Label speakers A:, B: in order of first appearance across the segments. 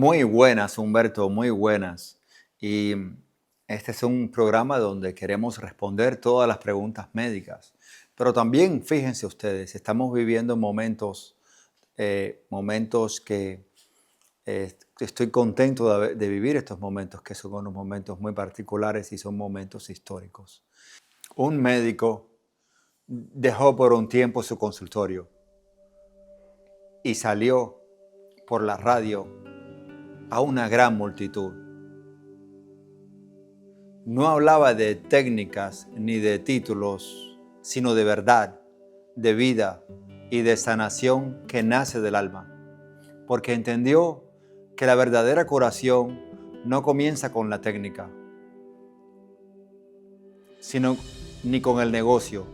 A: Muy buenas, Humberto, muy buenas. Y este es un programa donde queremos responder todas las preguntas médicas. Pero también, fíjense ustedes, estamos viviendo momentos que estoy contento de vivir estos momentos, que son unos momentos muy particulares y son momentos históricos. Un médico dejó por un tiempo su consultorio y salió por la radio a una gran multitud. No hablaba de técnicas ni de títulos, sino de verdad, de vida y de sanación que nace del alma, porque entendió que la verdadera curación no comienza con la técnica, sino ni con el negocio,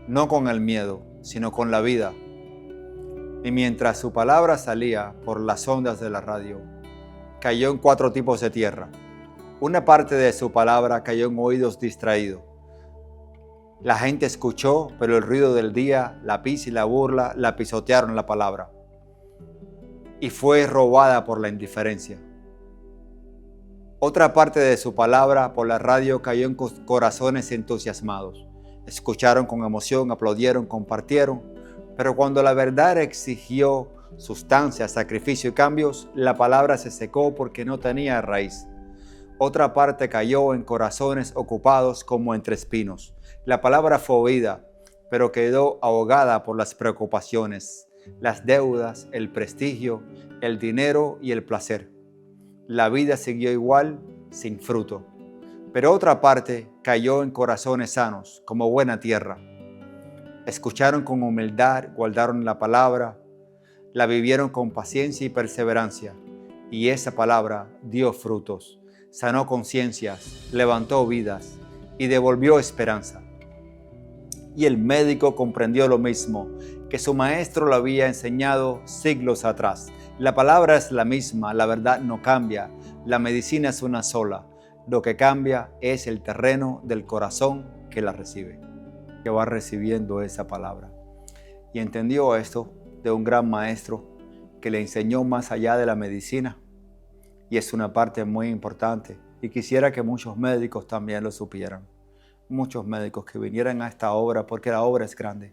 A: no con el miedo, sino con la vida. Y mientras su palabra salía por las ondas de la radio, cayó en 4 tipos de tierra. Una parte de su palabra cayó en oídos distraídos. La gente escuchó, pero el ruido del día, la pis y la burla, la pisotearon la palabra. Y fue robada por la indiferencia. Otra parte de su palabra por la radio cayó en corazones entusiasmados. Escucharon con emoción, aplaudieron, compartieron. Pero cuando la verdad exigió sustancia, sacrificio y cambios, la palabra se secó porque no tenía raíz. Otra parte cayó en corazones ocupados como entre espinos. La palabra fue oída, pero quedó ahogada por las preocupaciones, las deudas, el prestigio, el dinero y el placer. La vida siguió igual, sin fruto. Pero otra parte cayó en corazones sanos, como buena tierra. Escucharon con humildad, guardaron la palabra, la vivieron con paciencia y perseverancia. Y esa palabra dio frutos. Sanó conciencias, levantó vidas y devolvió esperanza. Y el médico comprendió lo mismo que su maestro lo había enseñado siglos atrás. La palabra es la misma, la verdad no cambia, la medicina es una sola. Lo que cambia es el terreno del corazón que la recibe, que va recibiendo esa palabra. Y entendió esto de un gran maestro que le enseñó más allá de la medicina. Y es una parte muy importante. Y quisiera que muchos médicos también lo supieran. Muchos médicos que vinieran a esta obra porque la obra es grande.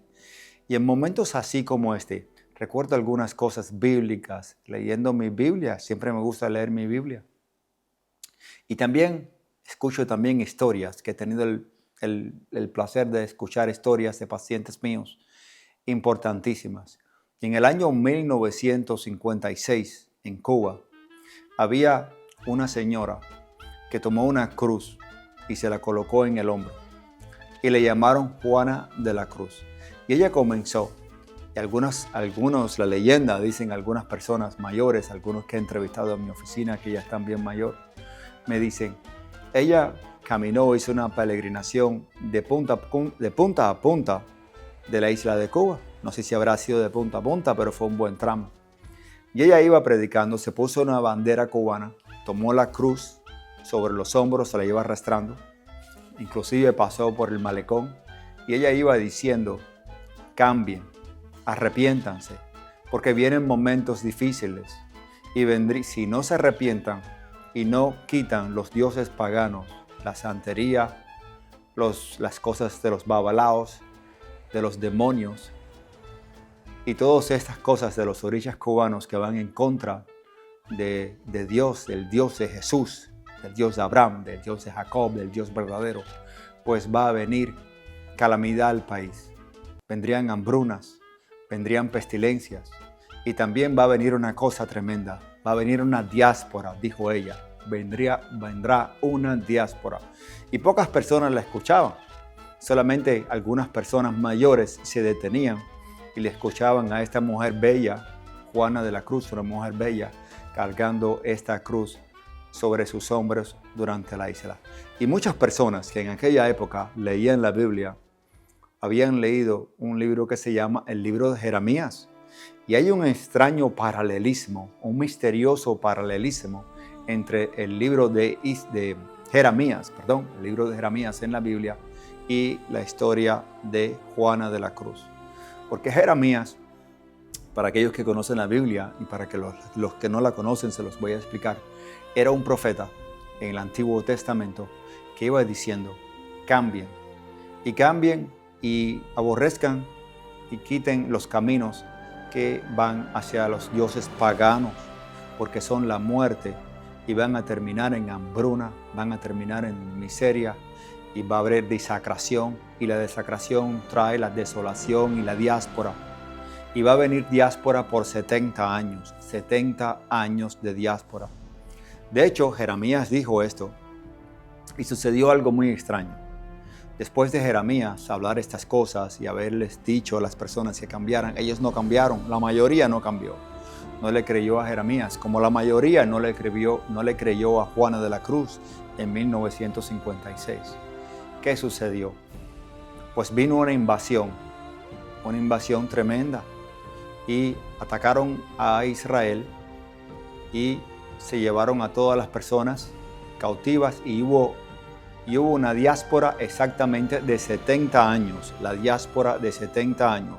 A: Y en momentos así como este, recuerdo algunas cosas bíblicas. Leyendo mi Biblia, siempre me gusta leer mi Biblia. Y también escucho también historias, que he tenido el placer de escuchar historias de pacientes míos importantísimas. Y en el año 1956, en Cuba, había una señora que tomó una cruz y se la colocó en el hombro y le llamaron Juana de la Cruz. Y ella comenzó, y algunos, la leyenda dicen algunas personas mayores, algunos que he entrevistado en mi oficina que ya están bien mayor, me dicen, ella caminó, hizo una peregrinación de punta a punta de la isla de Cuba. No sé si habrá sido de punta a punta, pero fue un buen tramo. Y ella iba predicando, se puso una bandera cubana, tomó la cruz sobre los hombros, se la iba arrastrando, inclusive pasó por el malecón, y ella iba diciendo, cambien, arrepiéntanse, porque vienen momentos difíciles, y si no se arrepientan y no quitan los dioses paganos, la santería, las cosas de los babalaos, de los demonios, y todas estas cosas de los orillas cubanos que van en contra de Dios, del Dios de Jesús, del Dios de Abraham, del Dios de Jacob, del Dios verdadero, pues va a venir calamidad al país. Vendrían hambrunas, vendrían pestilencias y también va a venir una cosa tremenda. Va a venir una diáspora, dijo ella. Vendrá una diáspora. Y pocas personas la escuchaban. Solamente algunas personas mayores se detenían y le escuchaban a esta mujer bella, Juana de la Cruz, una mujer bella, cargando esta cruz sobre sus hombros durante la isla. Y muchas personas que en aquella época leían la Biblia, habían leído un libro que se llama el libro de Jeremías. Y hay un extraño paralelismo, un misterioso paralelismo entre el libro de Jeremías, el libro de Jeremías en la Biblia y la historia de Juana de la Cruz. Porque Jeremías Para aquellos que conocen la Biblia y para que los que no la conocen se los voy a explicar. Era un profeta en el Antiguo Testamento que iba diciendo, cambien y aborrezcan y quiten los caminos que van hacia los dioses paganos, porque son la muerte y van a terminar en hambruna, van a terminar en miseria y va a haber desacración, y la desacración trae la desolación y la diáspora. Y va a venir diáspora por 70 años de diáspora. De hecho, Jeremías dijo esto y sucedió algo muy extraño. Después de Jeremías hablar estas cosas y haberles dicho a las personas que cambiaran, ellos no cambiaron, la mayoría no cambió. No le creyó a Jeremías, como la mayoría no le creyó a Juana de la Cruz en 1956. ¿Qué sucedió? Pues vino una invasión tremenda, y atacaron a Israel y se llevaron a todas las personas cautivas, y hubo una diáspora exactamente de 70 años, la diáspora de 70 años,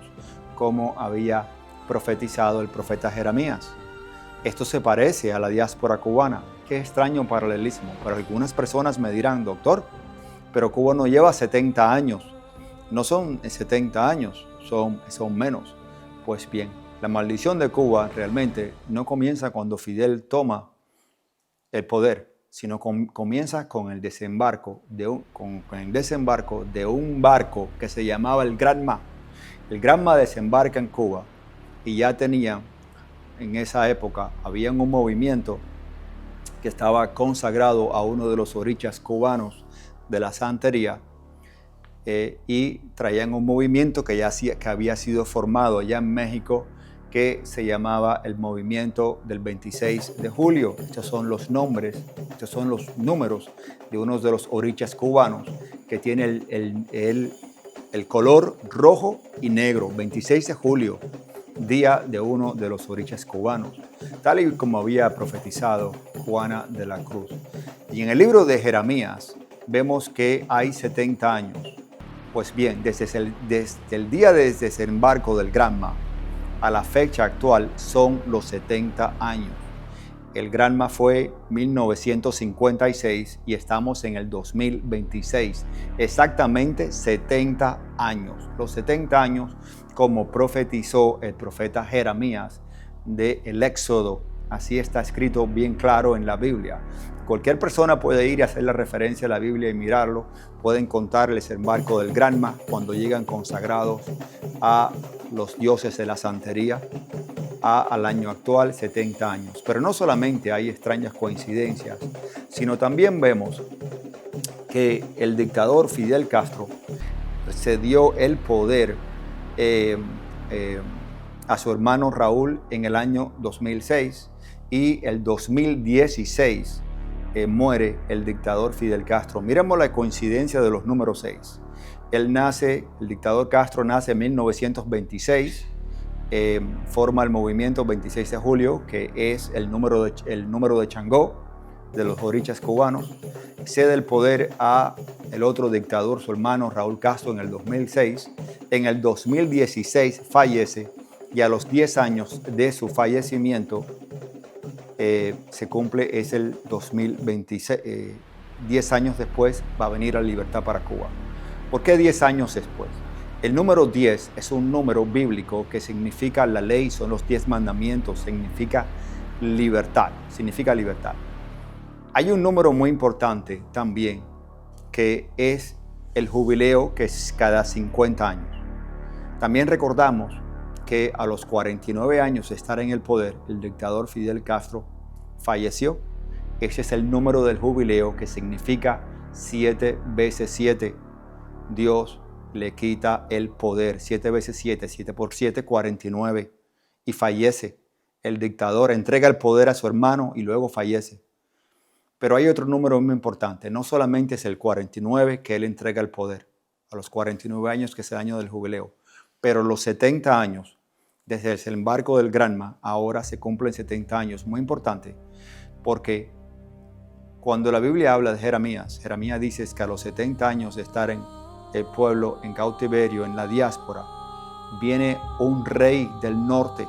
A: como había profetizado el profeta Jeremías. Esto se parece a la diáspora cubana. Qué extraño paralelismo. Pero algunas personas me dirán, doctor, pero Cuba no lleva 70 años. No son 70 años, son menos. Pues bien, la maldición de Cuba realmente no comienza cuando Fidel toma el poder, sino comienza con el desembarco de un barco que se llamaba el Granma. El Granma desembarca en Cuba y ya tenía, en esa época, había un movimiento que estaba consagrado a uno de los orichas cubanos de la santería, y traían un movimiento que había sido formado allá en México, que se llamaba el movimiento del 26 de julio. Estos son los números de uno de los orichas cubanos que tiene el color rojo y negro. 26 de julio, día de uno de los orichas cubanos, tal y como había profetizado Juana de la Cruz. Y en el libro de Jeremías vemos que hay 70 años. Pues bien, desde el día de desembarco del Granma a la fecha actual son los 70 años. El Granma fue 1956 y estamos en el 2026. Exactamente 70 años. Los 70 años como profetizó el profeta Jeremías del Éxodo. Así está escrito bien claro en la Biblia. Cualquier persona puede ir y hacer la referencia a la Biblia y mirarlo. Pueden contarles el barco del Granma cuando llegan consagrados a los dioses de la santería al año actual, 70 años. Pero no solamente hay extrañas coincidencias, sino también vemos que el dictador Fidel Castro se dio el poder a su hermano Raúl en el año 2006, y el 2016 muere el dictador Fidel Castro. Miremos la coincidencia de los números 6. El dictador Castro nace en 1926, forma el movimiento 26 de julio, que es el número de Changó, de los orichas cubanos. Cede el poder a el otro dictador, su hermano Raúl Castro, en el 2006. En el 2016 fallece, y a los 10 años de su fallecimiento se cumple, es el 2026. 10 años después va a venir la libertad para Cuba. ¿Por qué 10 años después? El número 10 es un número bíblico que significa la ley, son los 10 mandamientos, significa libertad. Hay un número muy importante también, que es el jubileo, que es cada 50 años. También recordamos que a los 49 años de estar en el poder, el dictador Fidel Castro falleció. Ese es el número del jubileo, que significa 7 veces 7. Dios le quita el poder. 7 veces 7, 7 por 7, 49. Y fallece. El dictador entrega el poder a su hermano y luego fallece. Pero hay otro número muy importante. No solamente es el 49 que él entrega el poder, a los 49 años, que es el año del jubileo, pero los 70 años, desde el desembarco del Granma, ahora se cumplen 70 años. Muy importante, porque cuando la Biblia habla de Jeremías dice que a los 70 años de estar en el pueblo en cautiverio, en la diáspora, viene un rey del norte,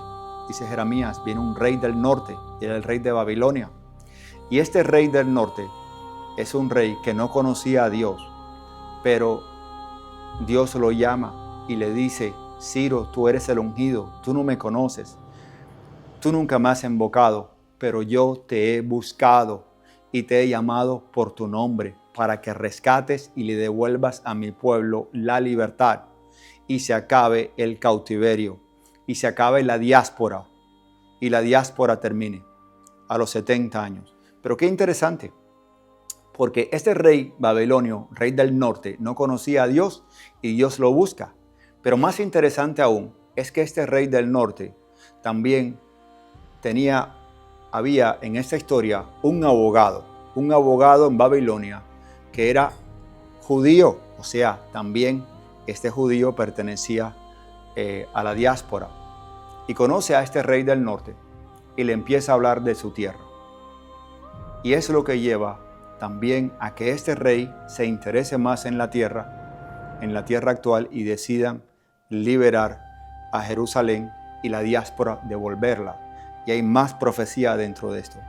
A: dice Jeremías, viene un rey del norte, y era el rey de Babilonia. Y este rey del norte es un rey que no conocía a Dios, pero Dios lo llama y le dice: Ciro, tú eres el ungido, tú no me conoces, tú nunca me has invocado, pero yo te he buscado y te he llamado por tu nombre para que rescates y le devuelvas a mi pueblo la libertad y se acabe el cautiverio y se acabe la diáspora y la diáspora termine a los 70 años. Pero qué interesante, porque este rey babilonio, rey del norte, no conocía a Dios y Dios lo busca. Pero más interesante aún es que este rey del norte también había en esta historia un abogado en Babilonia que era judío, o sea, también este judío pertenecía a la diáspora, y conoce a este rey del norte y le empieza a hablar de su tierra. Y es lo que lleva también a que este rey se interese más en la tierra actual, y decidan liberar a Jerusalén y la diáspora devolverla. Y hay más profecía dentro de esto.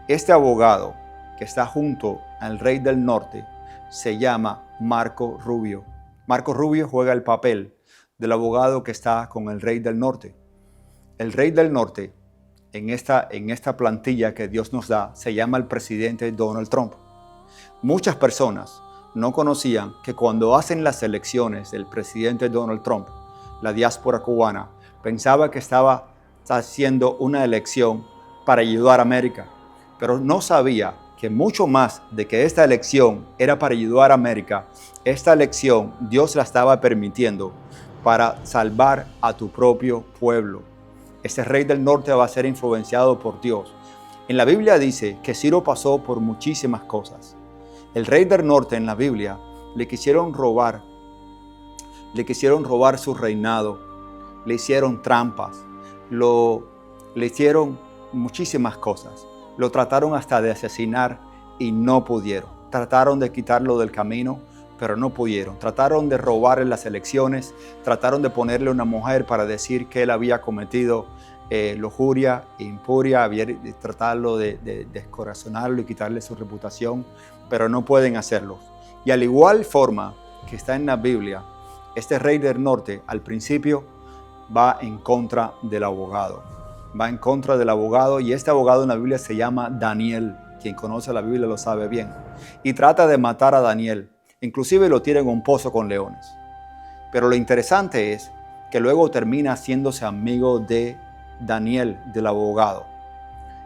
A: Este abogado que está junto al rey del norte se llama Marco Rubio. Marco Rubio juega el papel del abogado que está con el rey del norte. El rey del norte, en esta plantilla que Dios nos da, se llama el presidente Donald Trump. Muchas personas no conocían que cuando hacen las elecciones del presidente Donald Trump, la diáspora cubana pensaba que estaba haciendo una elección para ayudar a América, pero no sabía que mucho más de que esta elección era para ayudar a América, esta elección Dios la estaba permitiendo para salvar a tu propio pueblo. Este rey del norte va a ser influenciado por Dios. En la Biblia dice que Ciro pasó por muchísimas cosas. El rey del norte en la Biblia le quisieron robar su reinado, le hicieron trampas, le hicieron muchísimas cosas. Lo trataron hasta de asesinar y no pudieron. Trataron de quitarlo del camino, pero no pudieron. Trataron de robarle las elecciones, trataron de ponerle una mujer para decir que él había cometido lujuria e impuria, había tratarlo de descorazonarlo y quitarle su reputación, pero no pueden hacerlo. Y al igual forma que está en la Biblia, este rey del norte al principio va en contra del abogado. Va en contra del abogado, y este abogado en la Biblia se llama Daniel. Quien conoce la Biblia lo sabe bien. Y trata de matar a Daniel. Inclusive lo tira en un pozo con leones. Pero lo interesante es que luego termina haciéndose amigo de Daniel, del abogado.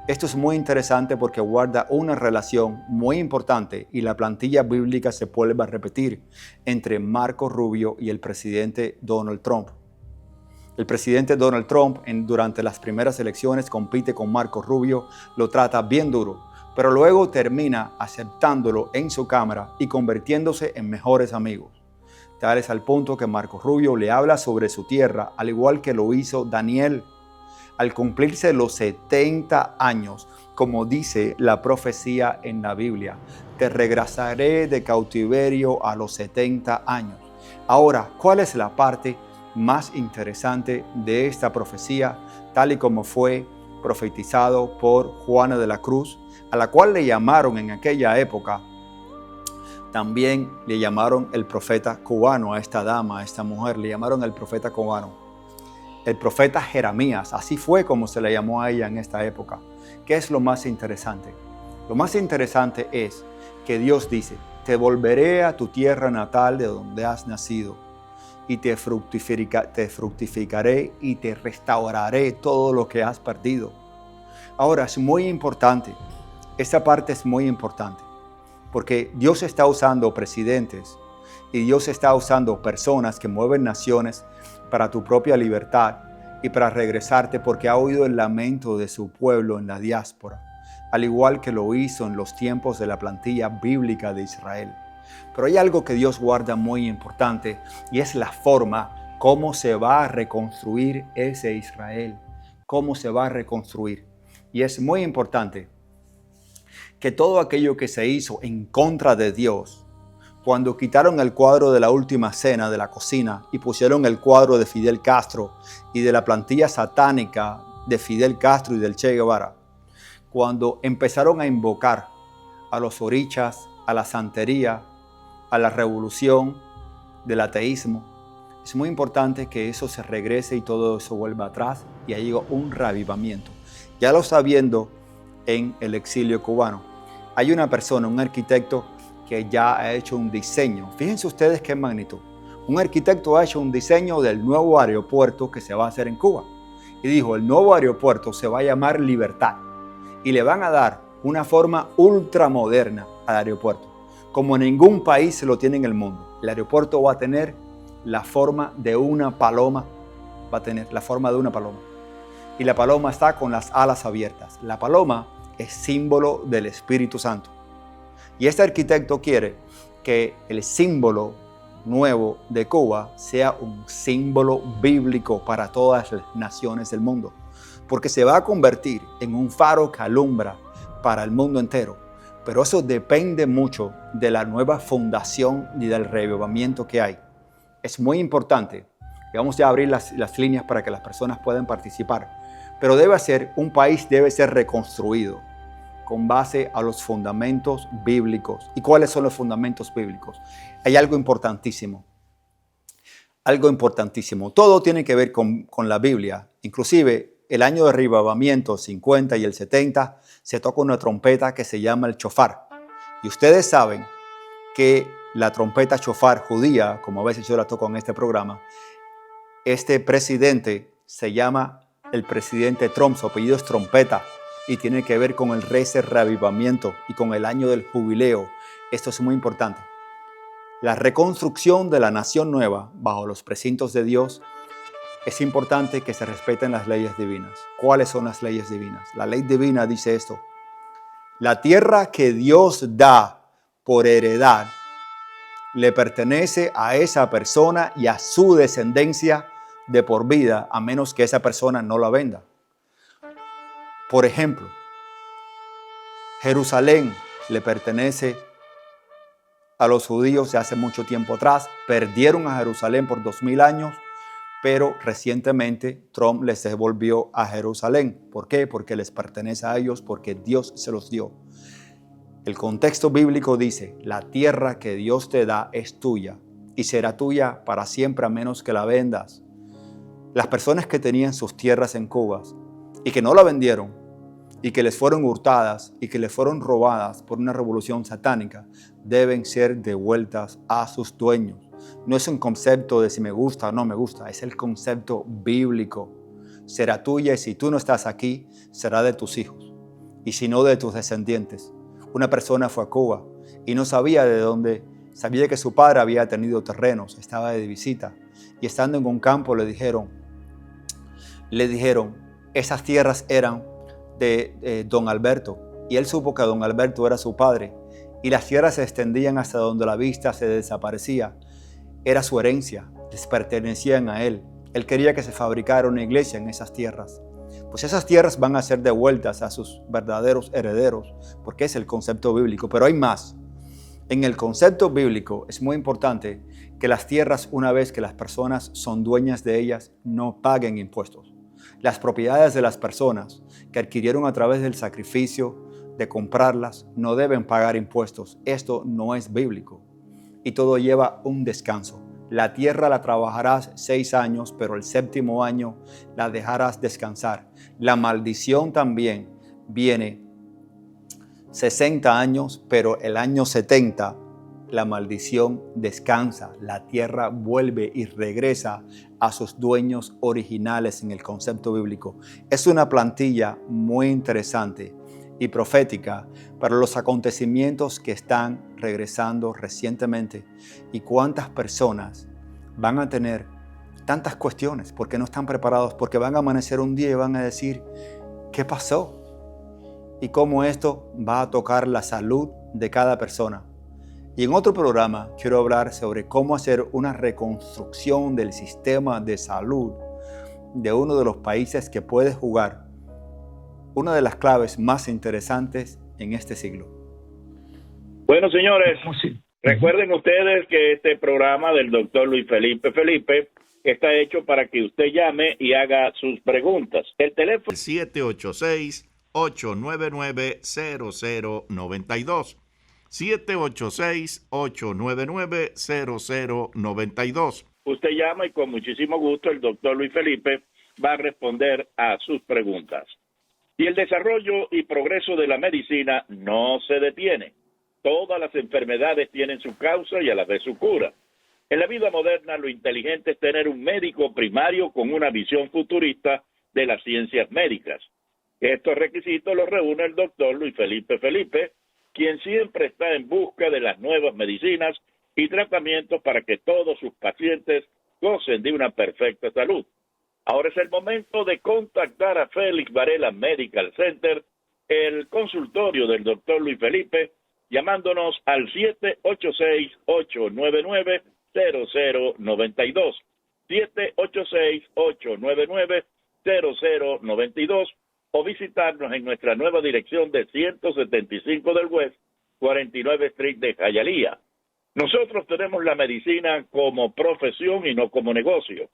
A: Esto es muy interesante porque guarda una relación muy importante, y la plantilla bíblica se vuelve a repetir entre Marco Rubio y el presidente Donald Trump. El presidente Donald Trump durante las primeras elecciones compite con Marco Rubio, lo trata bien duro, pero luego termina aceptándolo en su cámara y convirtiéndose en mejores amigos. Tal es al punto que Marco Rubio le habla sobre su tierra, al igual que lo hizo Daniel. Al cumplirse los 70 años, como dice la profecía en la Biblia, te regresaré de cautiverio a los 70 años. Ahora, ¿cuál es la parte más interesante de esta profecía, tal y como fue profetizado por Juana de la Cruz, a la cual le llamaron en aquella época, también le llamaron el profeta cubano a esta dama, a esta mujer, le llamaron el profeta cubano, el profeta Jeremías? Así fue como se le llamó a ella en esta época. ¿Qué es lo más interesante? Lo más interesante es que Dios dice: te volveré a tu tierra natal de donde has nacido, y te fructificaré y te restauraré todo lo que has perdido. Ahora, es muy importante, esta parte es muy importante, porque Dios está usando presidentes y Dios está usando personas que mueven naciones para tu propia libertad y para regresarte, porque ha oído el lamento de su pueblo en la diáspora, al igual que lo hizo en los tiempos de la plantilla bíblica de Israel. Pero hay algo que Dios guarda muy importante, y es la forma cómo se va a reconstruir ese Israel, cómo se va a reconstruir. Y es muy importante que todo aquello que se hizo en contra de Dios, cuando quitaron el cuadro de la última cena de la cocina y pusieron el cuadro de Fidel Castro y de la plantilla satánica de Fidel Castro y del Che Guevara, cuando empezaron a invocar a los orichas, a la santería, a la revolución del ateísmo, es muy importante que eso se regrese y todo eso vuelva atrás y ahí llegó un reavivamiento. Ya lo está viendo en el exilio cubano. Hay una persona, un arquitecto, que ya ha hecho un diseño. Fíjense ustedes qué magnitud. Un arquitecto ha hecho un diseño del nuevo aeropuerto que se va a hacer en Cuba. Y dijo, el nuevo aeropuerto se va a llamar Libertad. Y le van a dar una forma ultramoderna al aeropuerto. Como ningún país lo tiene en el mundo. El aeropuerto va a tener la forma de una paloma. Va a tener la forma de una paloma. Y la paloma está con las alas abiertas. La paloma es símbolo del Espíritu Santo. Y este arquitecto quiere que el símbolo nuevo de Cuba sea un símbolo bíblico para todas las naciones del mundo, porque se va a convertir en un faro que alumbra para el mundo entero. Pero eso depende mucho de la nueva fundación y del reavivamiento que hay. Es muy importante. Y vamos ya a abrir las líneas para que las personas puedan participar. Pero un país debe ser reconstruido con base a los fundamentos bíblicos. ¿Y cuáles son los fundamentos bíblicos? Hay algo importantísimo. Algo importantísimo. Todo tiene que ver con la Biblia. Inclusive, el año de reavivamiento, 50 y el 70, se toca una trompeta que se llama el shofar. Y ustedes saben que la trompeta shofar judía, como a veces yo la toco en este programa, este presidente se llama el presidente Trump, su apellido es Trompeta, y tiene que ver con el reavivamiento y con el año del jubileo. Esto es muy importante. La reconstrucción de la nación nueva bajo los precintos de Dios, es importante que se respeten las leyes divinas. ¿Cuáles son las leyes divinas? La ley divina dice esto: la tierra que Dios da por heredad le pertenece a esa persona y a su descendencia de por vida, a menos que esa persona no la venda. Por ejemplo, Jerusalén le pertenece a los judíos de hace mucho tiempo atrás. Perdieron a Jerusalén por 2000 años, pero recientemente Trump les devolvió a Jerusalén. ¿Por qué? Porque les pertenece a ellos, porque Dios se los dio. El contexto bíblico dice, la tierra que Dios te da es tuya y será tuya para siempre a menos que la vendas. Las personas que tenían sus tierras en Cuba y que no la vendieron y que les fueron hurtadas y que les fueron robadas por una revolución satánica, deben ser devueltas a sus dueños. No es un concepto de si me gusta o no me gusta, es el concepto bíblico. Será tuya y si tú no estás aquí, será de tus hijos y si no de tus descendientes. Una persona fue a Cuba y no sabía de dónde, sabía que su padre había tenido terrenos, estaba de visita y estando en un campo le dijeron, esas tierras eran de don Alberto y él supo que don Alberto era su padre y las tierras se extendían hasta donde la vista se desaparecía. Era su herencia, les pertenecían a él. Él quería que se fabricara una iglesia en esas tierras. Pues esas tierras van a ser devueltas a sus verdaderos herederos, porque es el concepto bíblico. Pero hay más. En el concepto bíblico es muy importante que las tierras, una vez que las personas son dueñas de ellas, no paguen impuestos. Las propiedades de las personas que adquirieron a través del sacrificio de comprarlas no deben pagar impuestos. Esto no es bíblico. Y todo lleva un descanso. La tierra la trabajarás 6 años, pero el 7º año la dejarás descansar. La maldición también viene 60 años, pero el año 70 la maldición descansa. La tierra vuelve y regresa a sus dueños originales en el concepto bíblico. Es una plantilla muy interesante y profética para los acontecimientos que están regresando recientemente y cuántas personas van a tener tantas cuestiones porque no están preparados, porque van a amanecer un día y van a decir ¿qué pasó? Y cómo esto va a tocar la salud de cada persona. Y en otro programa quiero hablar sobre cómo hacer una reconstrucción del sistema de salud de uno de los países que puede jugar una de las claves más interesantes en este siglo.
B: Bueno, señores, recuerden ustedes que este programa del doctor Luis Felipe está hecho para que usted llame y haga sus preguntas. El teléfono
C: 786-899-0092. 786-899-0092.
B: usted llama y con muchísimo gusto el doctor Luis Felipe va a responder a sus preguntas. Y el desarrollo y progreso de la medicina no se detiene. Todas las enfermedades tienen su causa y a la vez su cura. En la vida moderna, lo inteligente es tener un médico primario con una visión futurista de las ciencias médicas. Estos requisitos los reúne el doctor Luis Felipe Felipe, quien siempre está en busca de las nuevas medicinas y tratamientos para que todos sus pacientes gocen de una perfecta salud. Ahora es el momento de contactar a Félix Varela Medical Center, el consultorio del doctor Luis Felipe, llamándonos al 786-899-0092, 786-899-0092, o visitarnos en nuestra nueva dirección de 175 del West, 49 Street de Hialeah. Nosotros tenemos la medicina como profesión y no como negocio.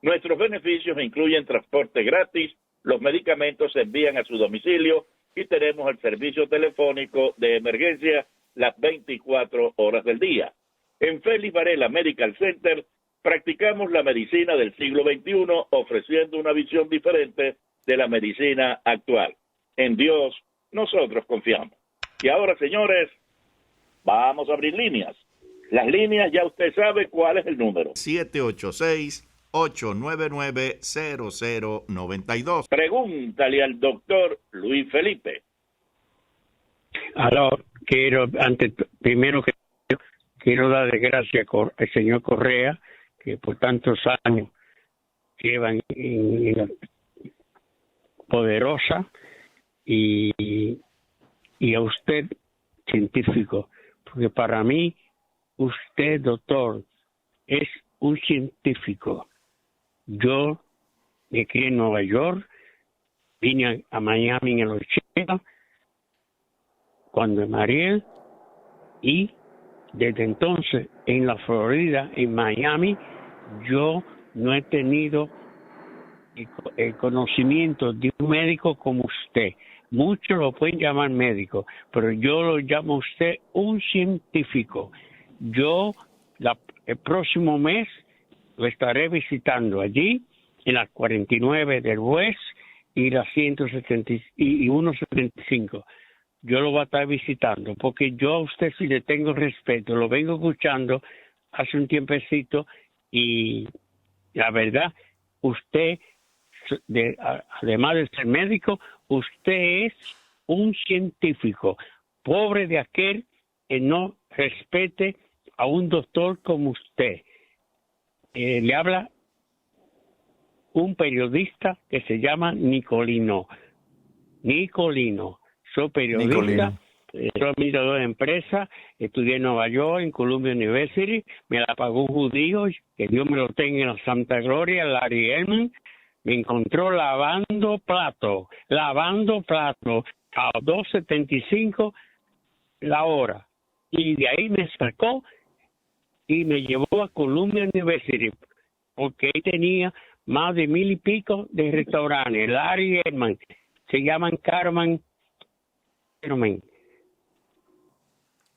B: Nuestros beneficios incluyen transporte gratis, los medicamentos se envían a su domicilio y tenemos el servicio telefónico de emergencia las 24 horas del día. En Félix Varela Medical Center practicamos la medicina del siglo XXI ofreciendo una visión diferente de la medicina actual. En Dios nosotros confiamos. Y ahora, señores, vamos a abrir líneas. Las líneas ya usted sabe cuál es el número.
C: 786-899-0092.
B: Pregúntale al doctor Luis Felipe.
D: Ahora, primero que quiero darle gracias al señor Correa, que por tantos años llevan en la poderosa, y a usted, científico, porque para mí, usted, doctor, es un científico. Yo me crié en Nueva York, vine a Miami en el 80, cuando me mareé, y desde entonces en la Florida, en Miami, yo no he tenido el conocimiento de un médico como usted. Muchos lo pueden llamar médico, pero yo lo llamo a usted un científico. Yo el próximo mes lo estaré visitando allí en las 49 del West y las 170 y 175. Yo lo voy a estar visitando porque yo a usted sí le tengo respeto, lo vengo escuchando hace un tiempecito y la verdad, usted, además de ser médico, usted es un científico. Pobre de aquel que no respete a un doctor como usted. Le habla un periodista que se llama Nicolino. Soy periodista, soy administrador de empresa, estudié en Nueva York, en Columbia University, me la pagó un judío, que Dios me lo tenga en la Santa Gloria, Larry Elman, me encontró lavando plato a 2.75 la hora. Y de ahí me sacó y me llevó a Columbia University, porque ahí tenía más de 1,000 y pico de restaurantes. Larry Elman, se llaman Carmen.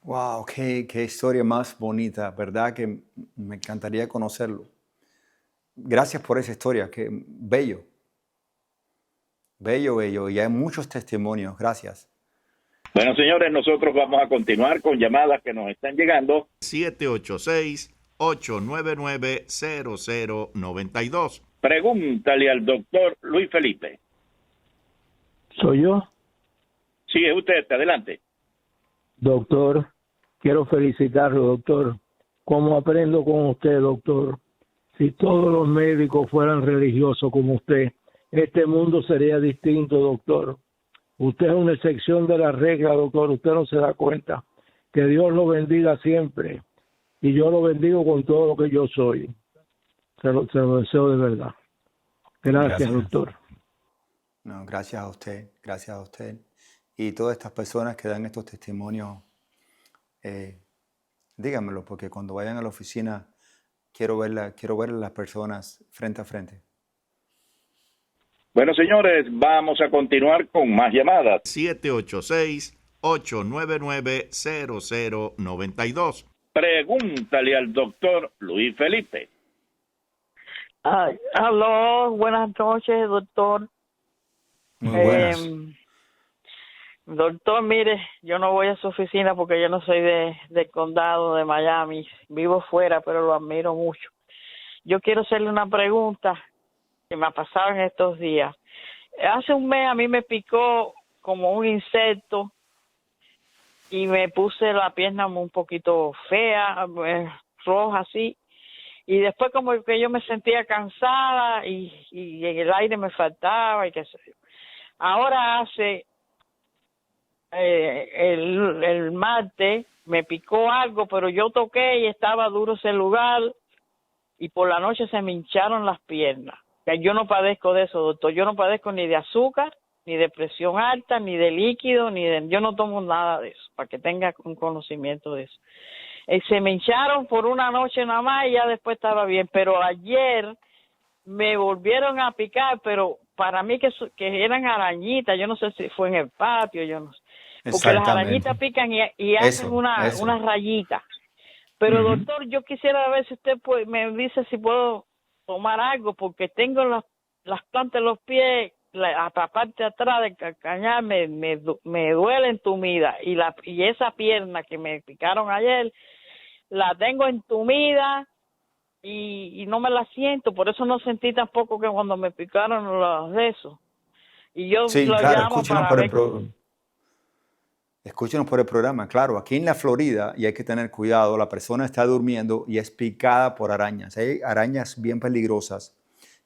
A: Wow, qué historia más bonita, ¿verdad? Que me encantaría conocerlo. Gracias por esa historia, que bello. Bello. Y hay muchos testimonios. Gracias.
B: Bueno, señores, nosotros vamos a continuar con llamadas que nos están llegando.
C: 786-899-0092.
B: Pregúntale al doctor Luis Felipe.
E: ¿Soy yo?
B: Sí, es usted, adelante.
E: Doctor, quiero felicitarlo, doctor. ¿Cómo aprendo con usted, doctor? Si todos los médicos fueran religiosos como usted, este mundo sería distinto, doctor. Usted es una excepción de la regla, doctor. Usted no se da cuenta. Que Dios lo bendiga siempre. Y yo lo bendigo con todo lo que yo soy. Se lo deseo de verdad. Gracias, doctor.
A: No, gracias a usted. Y todas estas personas que dan estos testimonios, díganmelo, porque cuando vayan a la oficina quiero ver a las personas frente a frente.
B: Bueno, señores, vamos a continuar con más llamadas.
C: 786-899-0092.
B: Pregúntale al doctor Luis Felipe.
F: Aló, buenas noches, doctor.
A: Muy buenas.
F: Doctor, mire, yo no voy a su oficina porque yo no soy del condado de Miami. Vivo fuera, pero lo admiro mucho. Yo quiero hacerle una pregunta que me ha pasado en estos días. Hace un mes a mí me picó como un insecto y me puse la pierna un poquito fea, roja así. Y después como que yo me sentía cansada y el aire me faltaba y qué sé yo. Ahora hace el martes me picó algo, pero yo toqué y estaba duro ese lugar y por la noche se me hincharon las piernas. Que yo no padezco de eso, doctor. Yo no padezco ni de azúcar, ni de presión alta, ni de líquido, yo no tomo nada de eso, para que tenga un conocimiento de eso. Se me hincharon por una noche nada más y ya después estaba bien, pero ayer me volvieron a picar, pero para mí que eran arañitas, yo no sé si fue en el patio, yo no sé. Porque las arañitas pican y hacen una rayita. Pero doctor, yo quisiera ver si usted me dice si puedo tomar algo, porque tengo las plantas de los pies, la parte de atrás del calcañar me duele entumida y esa pierna que me picaron ayer la tengo entumida y no me la siento, por eso no sentí tampoco que cuando me picaron los de eso. Y yo
A: Sí,
F: lo
A: claro,
F: llamo
A: escúchenos por el programa. Claro, aquí en la Florida, y hay que tener cuidado, la persona está durmiendo y es picada por arañas. Hay arañas bien peligrosas,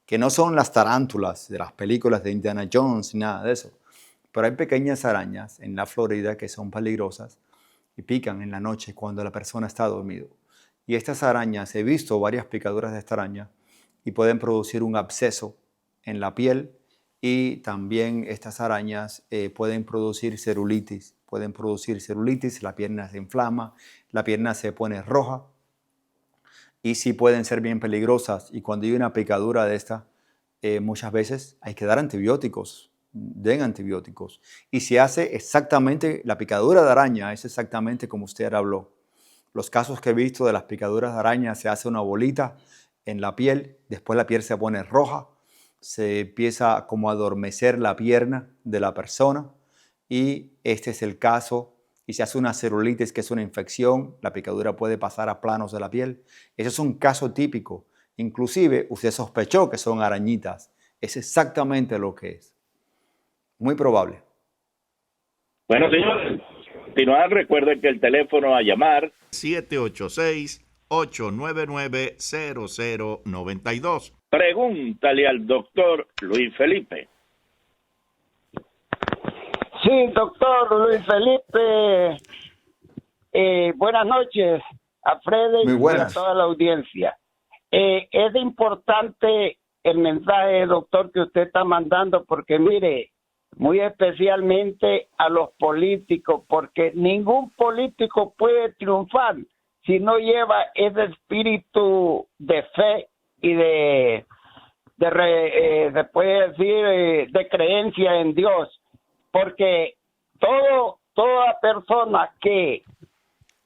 A: que no son las tarántulas de las películas de Indiana Jones, ni nada de eso. Pero hay pequeñas arañas en la Florida que son peligrosas y pican en la noche cuando la persona está dormido. Y estas arañas, he visto varias picaduras de esta araña y pueden producir un absceso en la piel, y también estas arañas pueden producir celulitis. La pierna se inflama, la pierna se pone roja y sí pueden ser bien peligrosas. Y cuando hay una picadura de esta, muchas veces hay que dar antibióticos. Den antibióticos. Y se hace exactamente, la picadura de araña es exactamente como usted habló. Los casos que he visto de las picaduras de araña, se hace una bolita en la piel, después la piel se pone roja, se empieza como a adormecer la pierna de la persona, y este es el caso, y se hace una celulitis, que es una infección. La picadura puede pasar a planos de la piel. Ese es un caso típico. Inclusive usted sospechó que son arañitas. Es exactamente lo que es. Muy probable.
B: Bueno, señores, continuar. Recuerden que el teléfono a llamar
C: 786-899-0092.
B: Pregúntale al doctor Luis Felipe.
G: Sí, doctor Luis Felipe. Buenas noches a Freddy y a toda la audiencia. Es importante el mensaje, doctor, que usted está mandando, porque mire, muy especialmente a los políticos, porque ningún político puede triunfar si no lleva ese espíritu de fe y de creencia en Dios, porque toda persona que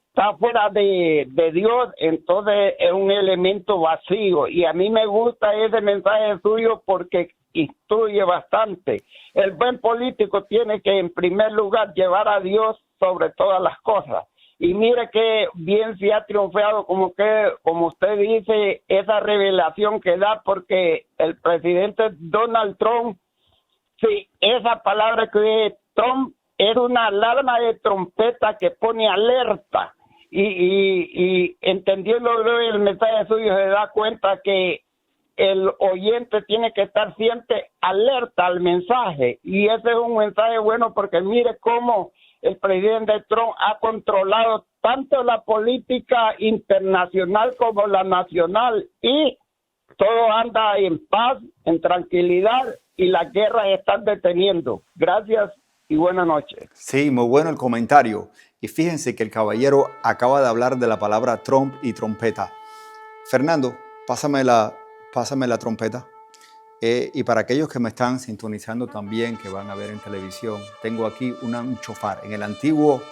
G: está fuera de Dios, entonces es un elemento vacío. Y a mí me gusta ese mensaje suyo porque instruye bastante. El buen político tiene que, en primer lugar, llevar a Dios sobre todas las cosas. Y mire que bien se ha triunfado, como usted dice, esa revelación que da, porque el presidente Donald Trump, sí, esa palabra que Trump es una alarma de trompeta que pone alerta. Y entendiendo el mensaje suyo, se da cuenta que el oyente tiene que estar siempre alerta al mensaje. Y ese es un mensaje bueno, porque mire cómo el presidente Trump ha controlado tanto la política internacional como la nacional, y todo anda en paz, en tranquilidad, y las guerras están deteniendo. Gracias y buenas noches.
A: Sí, muy bueno el comentario. Y fíjense que el caballero acaba de hablar de la palabra Trump y trompeta. Fernando, pásame la trompeta. Y para aquellos que me están sintonizando también, que van a ver en televisión, tengo aquí un chofar. En el antiguo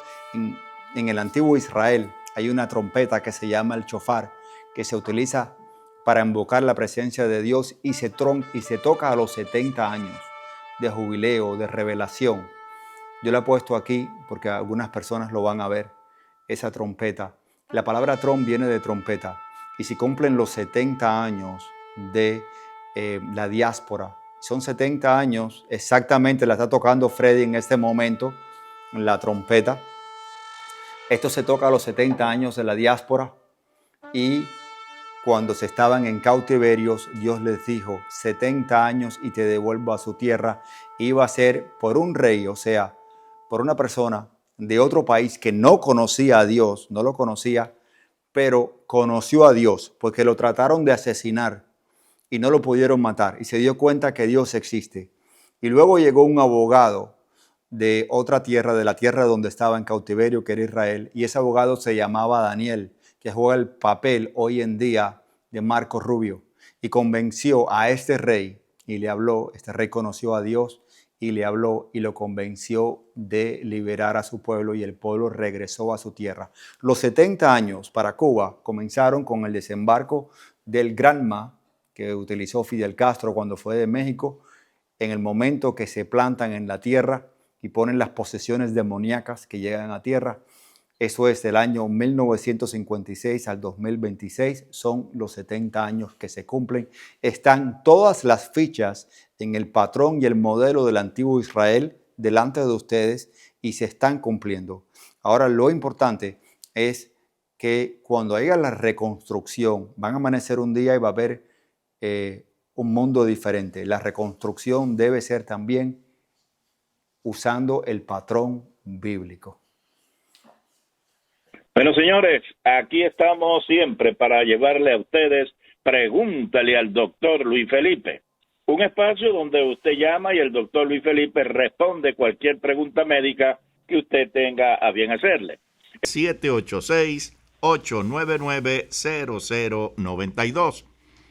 A: Israel hay una trompeta que se llama el chofar, que se utiliza para invocar la presencia de Dios y se toca a los 70 años de jubileo, de revelación. Yo la he puesto aquí porque algunas personas lo van a ver, esa trompeta. La palabra tron viene de trompeta. Y si cumplen los 70 años de la diáspora, son 70 años, exactamente la está tocando Freddy en este momento, la trompeta. Esto se toca a los 70 años de la diáspora y cuando se estaban en cautiverios, Dios les dijo, 70 años y te devuelvo a su tierra. Iba a ser por un rey, o sea, por una persona de otro país que no conocía a Dios, no lo conocía, pero conoció a Dios porque lo trataron de asesinar y no lo pudieron matar y se dio cuenta que Dios existe. Y luego llegó un abogado de otra tierra, de la tierra donde estaba en cautiverio, que era Israel, y ese abogado se llamaba Daniel, que juega el papel hoy en día de Marco Rubio, y convenció a este rey y le habló. Este rey conoció a Dios y le habló y lo convenció de liberar a su pueblo y el pueblo regresó a su tierra. Los 70 años para Cuba comenzaron con el desembarco del Granma que utilizó Fidel Castro cuando fue de México, en el momento que se plantan en la tierra y ponen las posesiones demoníacas que llegan a tierra. Eso es del año 1956 al 2026, son los 70 años que se cumplen. Están todas las fichas en el patrón y el modelo del antiguo Israel delante de ustedes y se están cumpliendo. Ahora lo importante es que cuando haya la reconstrucción, van a amanecer un día y va a haber un mundo diferente. La reconstrucción debe ser también usando el patrón bíblico.
B: Bueno, señores, aquí estamos siempre para llevarle a ustedes Pregúntale al doctor Luis Felipe. Un espacio donde usted llama y el doctor Luis Felipe responde cualquier pregunta médica que usted tenga a bien hacerle.
C: 786-899-0092.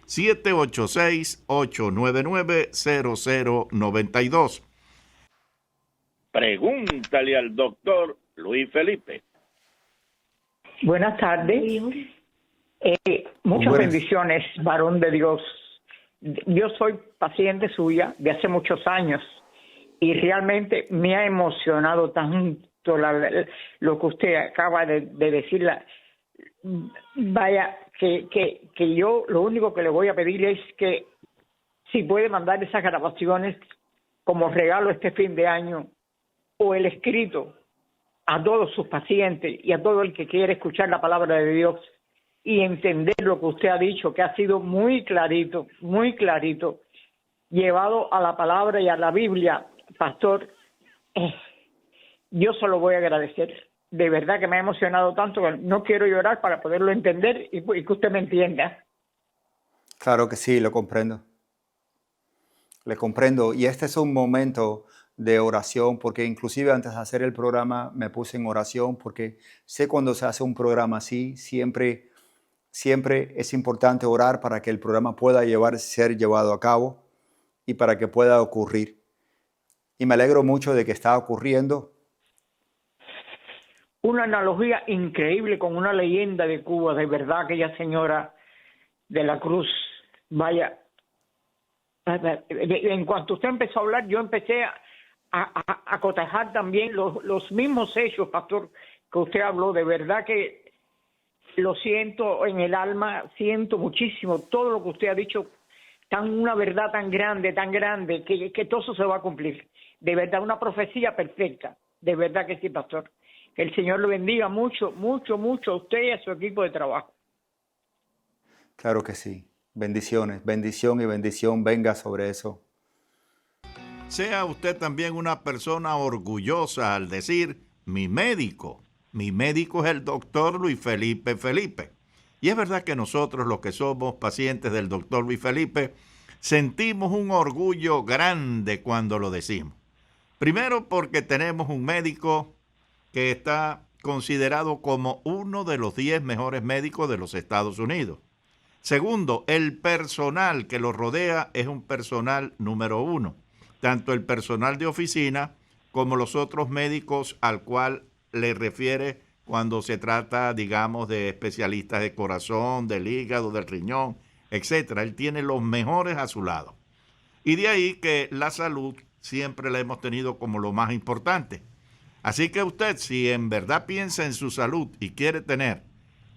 C: 786-899-0092.
B: Pregúntale al doctor Luis Felipe.
H: Buenas tardes. Muchas bendiciones, varón de Dios. Yo soy paciente suya de hace muchos años y realmente me ha emocionado tanto lo que usted acaba de decir. Vaya, que yo lo único que le voy a pedir es que si puede mandar esas grabaciones como regalo este fin de año o el escrito a todos sus pacientes y a todo el que quiere escuchar la palabra de Dios y entender lo que usted ha dicho, que ha sido muy clarito, llevado a la palabra y a la Biblia, pastor. Yo se lo voy a agradecer. De verdad que me ha emocionado tanto que no quiero llorar para poderlo entender y que usted me entienda.
A: Claro que sí, lo comprendo. Le comprendo. Y este es un momento de oración, porque inclusive antes de hacer el programa me puse en oración, porque sé cuando se hace un programa así, siempre es importante orar para que el programa pueda ser llevado a cabo y para que pueda ocurrir. Y me alegro mucho de que está ocurriendo.
H: Una analogía increíble con una leyenda de Cuba, de verdad, aquella señora de la Cruz. Vaya, en cuanto usted empezó a hablar, yo empecé a cotejar también los mismos hechos, pastor, que usted habló. De verdad que lo siento en el alma, siento muchísimo todo lo que usted ha dicho, una verdad tan grande, que todo eso se va a cumplir. De verdad, una profecía perfecta. De verdad que sí, pastor. Que el Señor lo bendiga mucho a usted y a su equipo de trabajo.
A: Claro que sí. Bendiciones, bendición y bendición venga sobre eso.
C: Sea usted también una persona orgullosa al decir, mi médico es el doctor Luis Felipe Felipe. Y es verdad que nosotros, los que somos pacientes del doctor Luis Felipe, sentimos un orgullo grande cuando lo decimos. Primero porque tenemos un médico que está considerado como uno de los 10 mejores médicos de los Estados Unidos. Segundo, el personal que lo rodea es un personal número uno. Tanto el personal de oficina como los otros médicos al cual le refiere cuando se trata, digamos, de especialistas de corazón, del hígado, del riñón, etcétera. Él tiene los mejores a su lado. Y de ahí que la salud siempre la hemos tenido como lo más importante. Así que usted, si en verdad piensa en su salud y quiere tener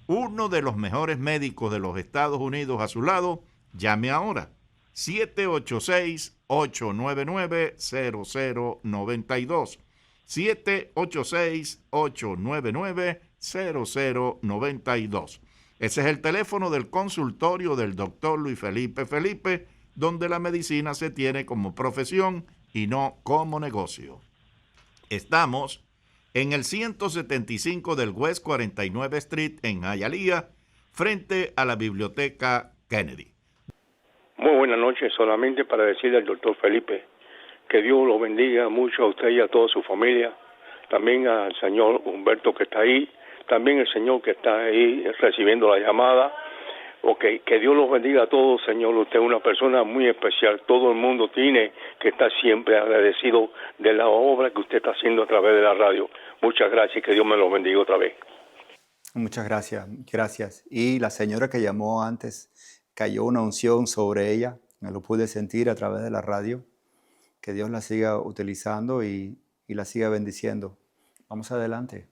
C: uno de los mejores médicos de los Estados Unidos a su lado, llame ahora. 786-899-0092. 786-899-0092. Ese es el teléfono del consultorio del doctor Luis Felipe Felipe, donde la medicina se tiene como profesión y no como negocio. Estamos en el 175 del West 49 Street en Hialeah, frente a la Biblioteca Kennedy.
I: Muy buenas noches, solamente para decirle al doctor Felipe que Dios lo bendiga mucho a usted y a toda su familia, también al señor Humberto que está ahí, también el señor que está ahí recibiendo la llamada. Okay, que Dios los bendiga a todos, señor. Usted es una persona muy especial. Todo el mundo tiene que estar siempre agradecido de la obra que usted está haciendo a través de la radio. Muchas gracias y que Dios me los bendiga otra vez.
A: Muchas gracias, gracias. Y la señora que llamó antes, cayó una unción sobre ella. Me lo pude sentir a través de la radio. Que Dios la siga utilizando y la siga bendiciendo. Vamos adelante.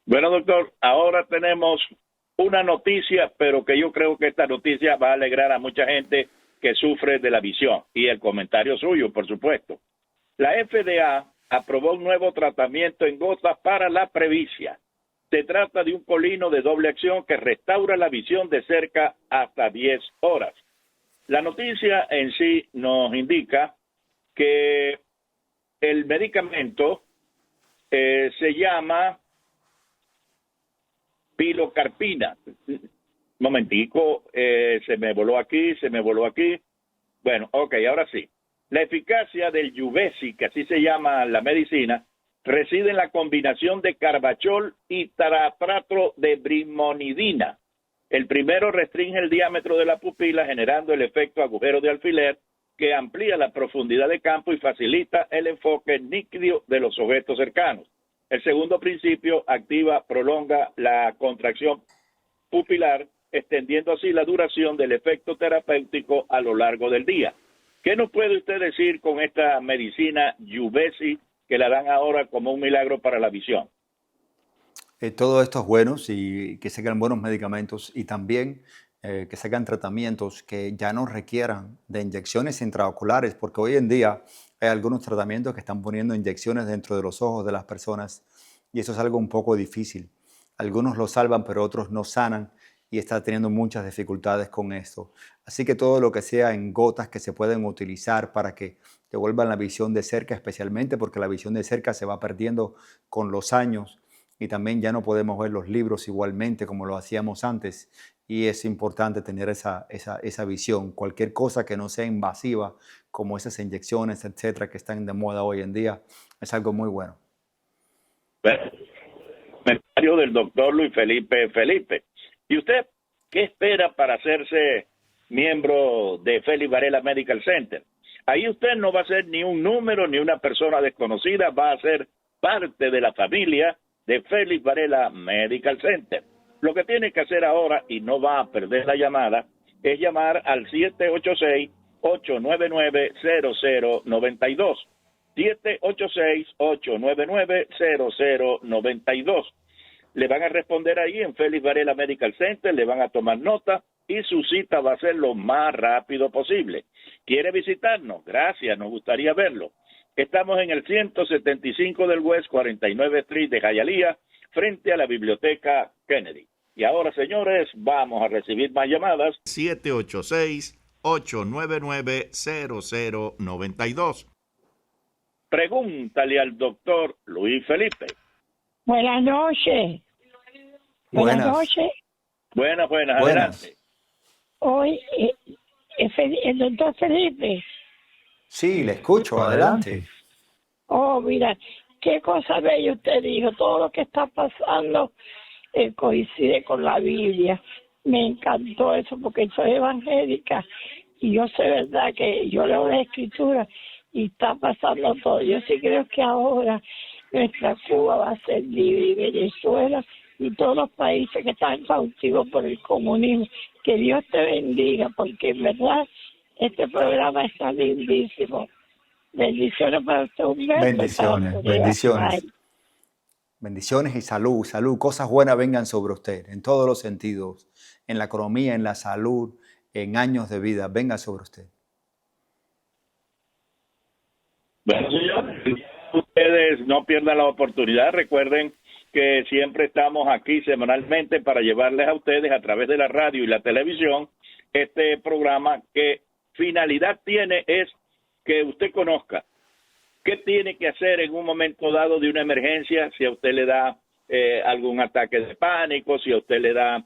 B: Bueno, doctor, ahora tenemos una noticia, pero que yo creo que esta noticia va a alegrar a mucha gente que sufre de la visión, y el comentario suyo, por supuesto. La FDA aprobó un nuevo tratamiento en gotas para la presbicia. Se trata de un colino de doble acción que restaura la visión de cerca hasta 10 horas. La noticia en sí nos indica que el medicamento se llama pilocarpina. Momentico, se me voló aquí. Bueno, ok, ahora sí. La eficacia del Jubesi, que así se llama la medicina, reside en la combinación de carbachol y taratrato de brimonidina. El primero restringe el diámetro de la pupila, generando el efecto agujero de alfiler, que amplía la profundidad de campo y facilita el enfoque nítido de los objetos cercanos. El segundo principio prolonga la contracción pupilar, extendiendo así la duración del efecto terapéutico a lo largo del día. ¿Qué nos puede usted decir con esta medicina Jubesi que la dan ahora como un milagro para la visión?
A: Todo esto es bueno y que se hagan buenos medicamentos y también que se hagan tratamientos que ya no requieran de inyecciones intraoculares, porque hoy en día hay algunos tratamientos que están poniendo inyecciones dentro de los ojos de las personas y eso es algo un poco difícil. Algunos lo salvan, pero otros no sanan y está teniendo muchas dificultades con esto. Así que todo lo que sea en gotas que se pueden utilizar para que devuelvan la visión de cerca, especialmente porque la visión de cerca se va perdiendo con los años y también ya no podemos ver los libros igualmente como lo hacíamos antes y es importante tener esa visión. Cualquier cosa que no sea invasiva, como esas inyecciones, etcétera, que están de moda hoy en día, es algo muy bueno.
B: Bueno, comentario del doctor Luis Felipe Felipe. ¿Y usted qué espera para hacerse miembro de Félix Varela Medical Center? Ahí usted no va a ser ni un número ni una persona desconocida, va a ser parte de la familia de Félix Varela Medical Center. Lo que tiene que hacer ahora, y no va a perder la llamada, es llamar al 786-899-0092. 786-899-0092. Le van a responder ahí en Félix Varela Medical Center, le van a tomar nota y su cita va a ser lo más rápido posible. ¿Quiere visitarnos? Gracias, nos gustaría verlo. Estamos en el 175 del West 49 Street de Hialeah, frente a la Biblioteca Kennedy. Y ahora, señores, vamos a recibir más llamadas.
C: 786-899-0092.
B: Pregúntale al doctor Luis Felipe.
J: Buenas noches. Buenas noches.
B: Buenas, adelante.
J: Hoy, el doctor Felipe.
A: Sí, le escucho, adelante.
J: Oh, mira, qué cosa bella usted dijo. Todo lo que está pasando coincide con la Biblia. me encantó eso porque soy evangélica y yo sé verdad que yo leo la escritura y está pasando todo. Yo sí creo que ahora nuestra Cuba va a ser libre y Venezuela y todos los países que están cautivos por el comunismo. Que Dios te bendiga porque en verdad este programa está lindísimo. Bendiciones para usted, Humberto.
A: Bendiciones, bendiciones. Bendiciones y salud, salud. Cosas buenas vengan sobre usted en todos los sentidos, en la economía, en la salud, en años de vida. Venga sobre usted.
B: Bueno, señores, ustedes no pierdan la oportunidad. Recuerden que siempre estamos aquí semanalmente para llevarles a ustedes a través de la radio y la televisión este programa que finalidad tiene es que usted conozca qué tiene que hacer en un momento dado de una emergencia, si a usted le da algún ataque de pánico, si a usted le da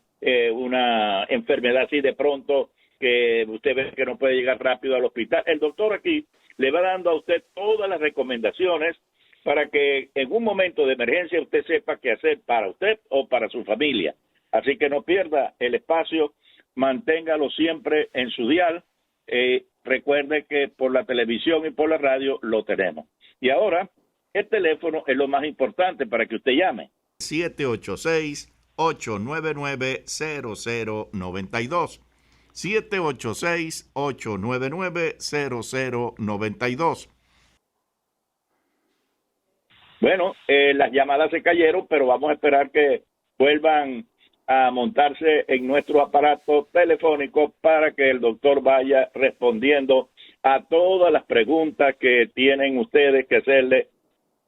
B: una enfermedad así de pronto que usted ve que no puede llegar rápido al hospital. El doctor aquí le va dando a usted todas las recomendaciones para que en un momento de emergencia usted sepa qué hacer para usted o para su familia. Así que no pierda el espacio, manténgalo siempre en su dial. Recuerde que por la televisión y por la radio lo tenemos. Y ahora, el teléfono es lo más importante para que usted llame.
C: 786-899-0092. 786-899-0092.
B: Bueno, las llamadas se cayeron, pero vamos a esperar que vuelvan a montarse en nuestro aparato telefónico para que el doctor vaya respondiendo a todas las preguntas que tienen ustedes que hacerle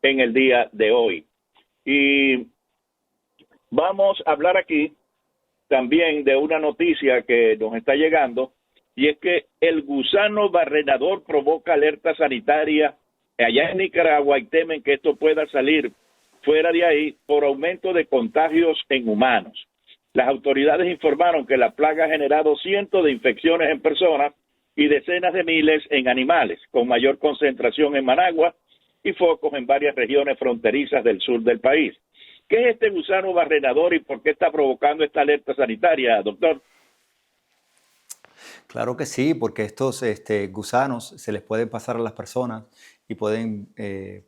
B: en el día de hoy. Y vamos a hablar aquí también de una noticia que nos está llegando, y es que el gusano barrenador provoca alerta sanitaria allá en Nicaragua y temen que esto pueda salir fuera de ahí por aumento de contagios en humanos. Las autoridades informaron que la plaga ha generado cientos de infecciones en personas y decenas de miles en animales, con mayor concentración en Managua y focos en varias regiones fronterizas del sur del país. ¿Qué es este gusano barrenador y por qué está provocando esta alerta sanitaria, doctor?
A: Claro que sí, porque estos gusanos se les pueden pasar a las personas y pueden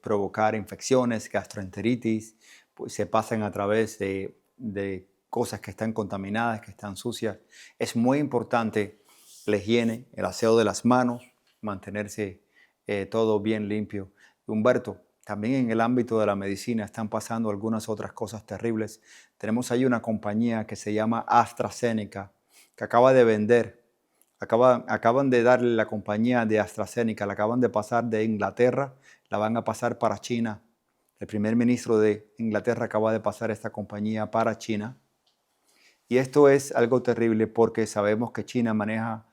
A: provocar infecciones, gastroenteritis, pues se pasan a través de cosas que están contaminadas, que están sucias. Es muy importante la higiene, el aseo de las manos, mantenerse todo bien limpio. Humberto, también en el ámbito de la medicina están pasando algunas otras cosas terribles. Tenemos ahí una compañía que se llama AstraZeneca, que acaba de vender, acaban de darle la compañía de AstraZeneca, la acaban de pasar de Inglaterra, la van a pasar para China. El primer ministro de Inglaterra acaba de pasar esta compañía para China. Y esto es algo terrible porque sabemos que China maneja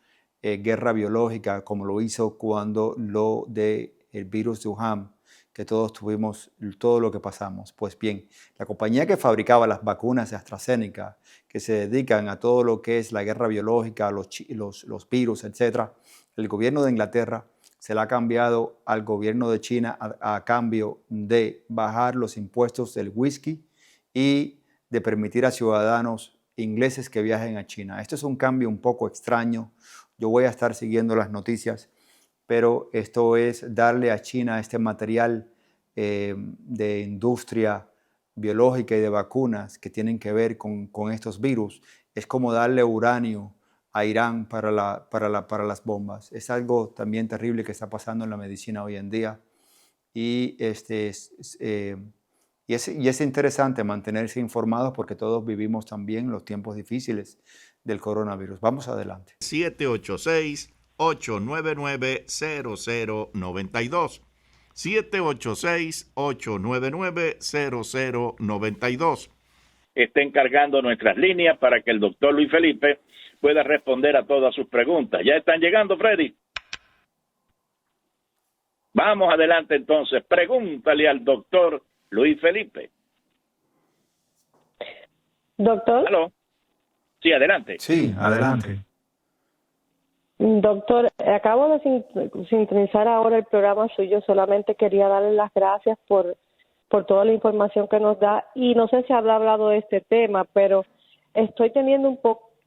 A: guerra biológica, como lo hizo cuando lo del virus de Wuhan, que todos tuvimos todo lo que pasamos. Pues bien, la compañía que fabricaba las vacunas de AstraZeneca, que se dedican a todo lo que es la guerra biológica, los virus, etc., el gobierno de Inglaterra se la ha cambiado al gobierno de China a cambio de bajar los impuestos del whisky y de permitir a ciudadanos ingleses que viajen a China. Esto es un cambio un poco extraño. Yo voy a estar siguiendo las noticias, pero esto es darle a China este material de industria biológica y de vacunas que tienen que ver con estos virus. Es como darle uranio a Irán para las bombas. Es algo también terrible que está pasando en la medicina hoy en día. Y es interesante mantenerse informados porque todos vivimos también los tiempos difíciles del coronavirus. Vamos adelante.
C: 786-899-0092. 786-899-0092.
B: Estén cargando nuestras líneas para que el doctor Luis Felipe pueda responder a todas sus preguntas. ¿Ya están llegando, Freddy? Vamos adelante entonces. Pregúntale al doctor Luis Felipe.
K: Doctor.
B: ¿Aló? Sí, adelante.
A: Sí, adelante.
K: Doctor, acabo de sintonizar ahora el programa suyo. Solamente quería darle las gracias por toda la información que nos da. Y no sé si habrá hablado de este tema, pero estoy teniendo un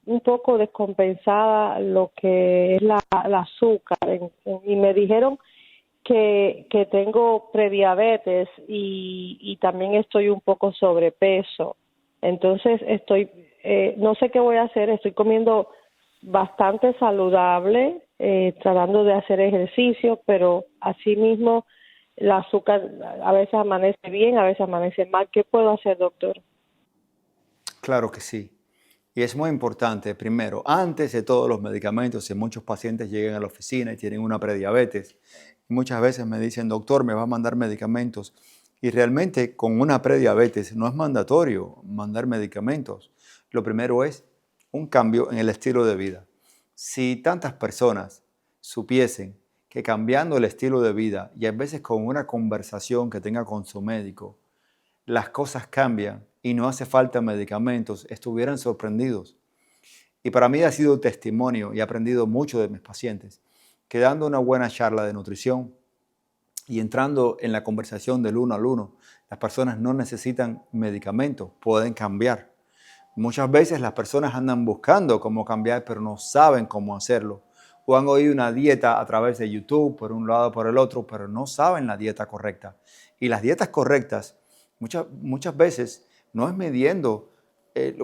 K: un poco descompensada lo que es el azúcar y me dijeron que tengo prediabetes y también estoy un poco sobrepeso. Entonces no sé qué voy a hacer, estoy comiendo bastante saludable, tratando de hacer ejercicio, pero asimismo el azúcar a veces amanece bien, a veces amanece mal. ¿Qué puedo hacer, doctor?
A: Claro que sí. Y es muy importante, primero, antes de todos los medicamentos, si muchos pacientes llegan a la oficina y tienen una prediabetes, muchas veces me dicen, doctor, me va a mandar medicamentos. Y realmente con una prediabetes no es mandatorio mandar medicamentos. Lo primero es un cambio en el estilo de vida. Si tantas personas supiesen que cambiando el estilo de vida y a veces con una conversación que tenga con su médico, las cosas cambian y no hace falta medicamentos, estuvieran sorprendidos. Y para mí ha sido testimonio y he aprendido mucho de mis pacientes, que dando una buena charla de nutrición y entrando en la conversación del uno al uno, las personas no necesitan medicamentos, pueden cambiar. Muchas veces las personas andan buscando cómo cambiar, pero no saben cómo hacerlo. O han oído una dieta a través de YouTube, por un lado o por el otro, pero no saben la dieta correcta. Y las dietas correctas muchas veces no es midiendo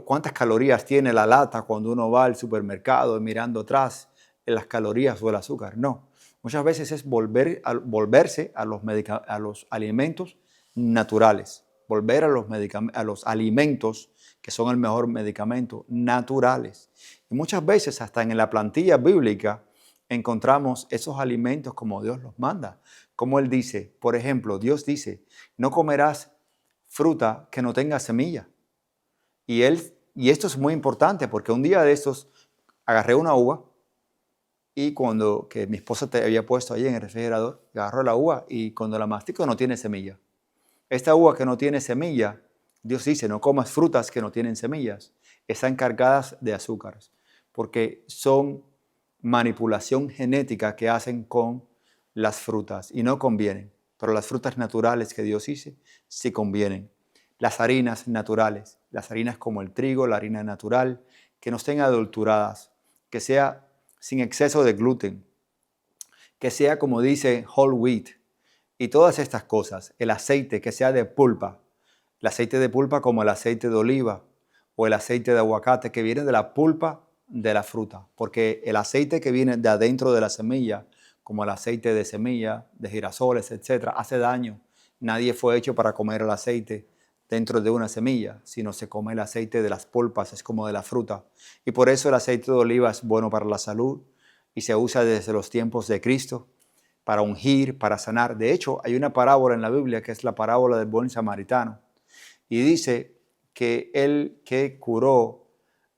A: cuántas calorías tiene la lata cuando uno va al supermercado y mirando atrás las calorías o el azúcar. No, muchas veces es volverse a los alimentos naturales, volver a los alimentos que son el mejor medicamento, naturales. Y muchas veces hasta en la plantilla bíblica encontramos esos alimentos como Dios los manda. Como Él dice, por ejemplo, Dios dice, no comerás fruta que no tenga semilla. Y esto es muy importante porque un día de estos agarré una uva y que mi esposa te había puesto ahí en el refrigerador, agarró la uva y cuando la mastico no tiene semilla. Esta uva que no tiene semilla, Dios dice, no comas frutas que no tienen semillas. Están cargadas de azúcares porque son manipulación genética que hacen con las frutas y no convienen. Pero las frutas naturales que Dios hizo sí convienen. Las harinas naturales, las harinas como el trigo, la harina natural, que no estén adulteradas, que sea sin exceso de gluten, que sea como dice whole wheat y todas estas cosas. El aceite que sea de pulpa, el aceite de pulpa como el aceite de oliva o el aceite de aguacate que viene de la pulpa de la fruta, porque el aceite que viene de adentro de la semilla, como el aceite de semilla, de girasoles, etc., hace daño. Nadie fue hecho para comer el aceite dentro de una semilla, sino se come el aceite de las pulpas, es como de la fruta. Y por eso el aceite de oliva es bueno para la salud y se usa desde los tiempos de Cristo para ungir, para sanar. De hecho, hay una parábola en la Biblia que es la parábola del buen samaritano. Y dice que él que curó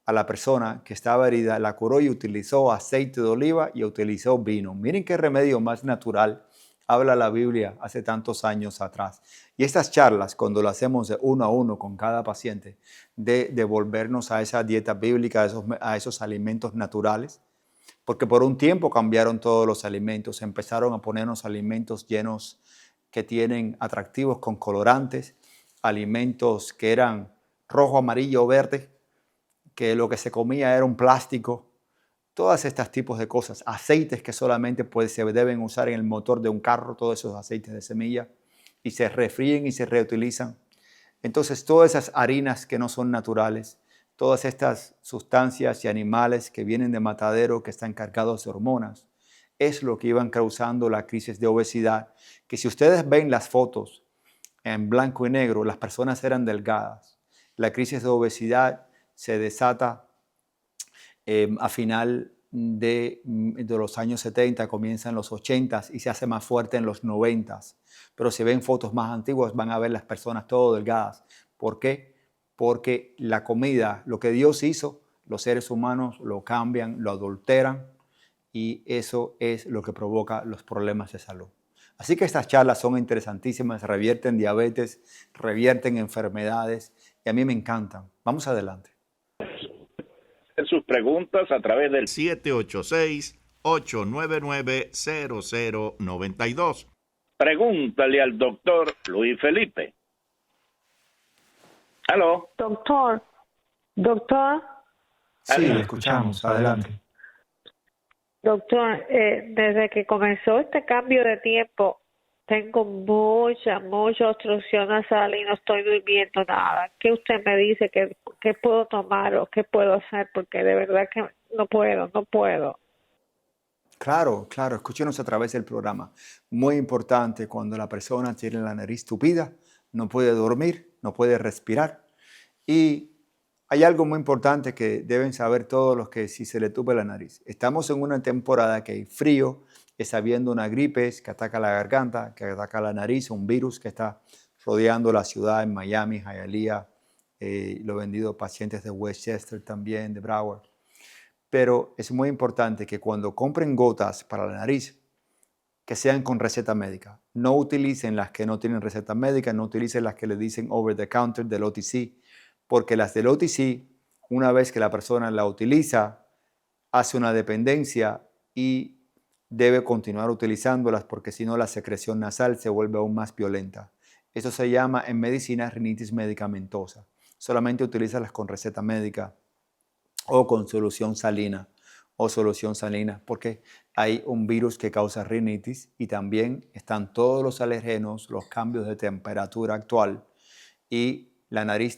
A: a la persona que estaba herida, la curó y utilizó aceite de oliva y utilizó vino. Miren qué remedio más natural habla la Biblia hace tantos años atrás. Y estas charlas, cuando lo hacemos de uno a uno con cada paciente, de devolvernos a esa dieta bíblica, a esos alimentos naturales, porque por un tiempo cambiaron todos los alimentos, empezaron a ponernos alimentos llenos que tienen atractivos con colorantes, alimentos que eran rojo, amarillo, verde, que lo que se comía era un plástico, todos estos tipos de cosas, aceites que solamente se deben usar en el motor de un carro, todos esos aceites de semilla, y se refríen y se reutilizan. Entonces, todas esas harinas que no son naturales, todas estas sustancias y animales que vienen de matadero, que están cargados de hormonas, es lo que iban causando la crisis de obesidad, que si ustedes ven las fotos en blanco y negro, las personas eran delgadas. La crisis de obesidad se desata a final de los años 70, comienza en los 80 y se hace más fuerte en los 90. Pero si ven fotos más antiguas van a ver las personas todo delgadas. ¿Por qué? Porque la comida, lo que Dios hizo, los seres humanos lo cambian, lo adulteran y eso es lo que provoca los problemas de salud. Así que estas charlas son interesantísimas, revierten diabetes, revierten enfermedades y a mí me encantan. Vamos adelante.
B: Sus preguntas a través del
C: 786-899-0092.
B: Pregúntale al doctor Luis Felipe. ¿Aló?
K: Doctor.
A: Sí, le escuchamos. Adelante.
K: Doctor, desde que comenzó este cambio de tiempo, tengo mucha obstrucción nasal y no estoy durmiendo nada. ¿Qué usted me dice? ¿Qué puedo tomar o qué puedo hacer? Porque de verdad que no puedo.
A: Claro, escúchenos a través del programa. Muy importante cuando la persona tiene la nariz tupida, no puede dormir, no puede respirar. Y hay algo muy importante que deben saber todos los que si se le tupe la nariz. Estamos en una temporada que hay frío, está habiendo una gripe que ataca la garganta, que ataca la nariz, un virus que está rodeando la ciudad en Miami, Hialeah, lo he vendido a pacientes de Westchester también, de Broward. Pero es muy importante que cuando compren gotas para la nariz, que sean con receta médica. No utilicen las que no tienen receta médica, no utilicen las que le dicen over the counter del OTC, porque las del OTC, una vez que la persona la utiliza, hace una dependencia y debe continuar utilizándolas porque si no la secreción nasal se vuelve aún más violenta. Eso se llama en medicina rinitis medicamentosa. Solamente utilízalas con receta médica o con solución salina porque hay un virus que causa rinitis y también están todos los alergenos, los cambios de temperatura actual y la nariz